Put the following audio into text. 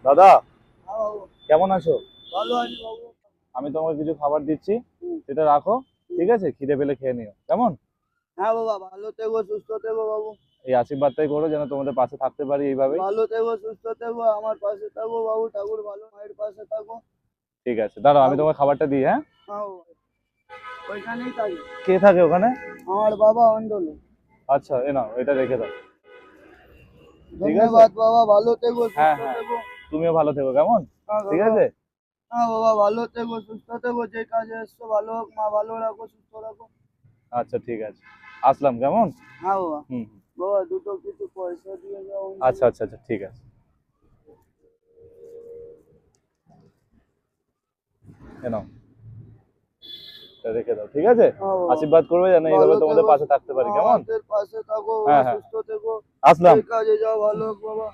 দাদা, হ্যাঁ বাবু। কেমন আছো? ভালো আছি বাবু। আমি তোমাকে কিছু খাবার দিচ্ছি, সেটা রাখো। ঠিক আছে, খিদে পেলে খেয়ে নিও, কেমন? হ্যাঁ বাবা, ভালো থেকো, সুস্থ থেকো বাবু। এই আশীর্বাদটাই করো যেন তোমাদের পাশে থাকতে পারি এইভাবেই। ভালো থেকো, সুস্থ থেকো, আমার পাশে থাকো বাবু। ঠাকুর ভালো মায়ের পাশে থাকো ঠিক আছে, দাঁড়াও আমি বাবু। তোমার খাবারটা দিই, হ্যাঁ? হ্যাঁ বাবু, ওইখানেই থাকি। কে থাকে ওখানে? আমার বাবা অঞ্জলি। আচ্ছা, এ নাও, এটা রেখে দাও। ঠিক আছে। ধন্যবাদ বাবা, ভালো থেকো, হ্যাঁ, সুস্থ হ্যাঁ, থেকো। তুমিও ভালো থেকো, কেমন? হ্যাঁ ঠিক বাবা। আছে। হ্যাঁ বাবা, ভালো থেকো, সুস্থ থেকো, যে কাজে এসছো ভালো হোক, মা ভালো রাখো, সুস্থ রাখো। আচ্ছা, ঠিক আছে, আসলাম, কেমন? হ্যাঁ বাবা। হুম হুম। বাবা, দুটো কিছু পয়সা দিয়ে যাও আচ্ছা অঞ্জলি। আচ্ছা আচ্ছা, ঠিক আছে। এ নাও, এটা রেখে দাও, ঠিক আছে। হ্যাঁ বাবা, আশীর্বাদ করবে যেন এইভাবে ভালো তোমাদের থেকো, পাশে থাকতে পারি, কেমন? আমাদের পাশে থাকো বাবা, হ্যাঁ হ্যাঁ, সুস্থ থেকো, আসলাম। যে কাজে যাও ভালো হোক বাবা।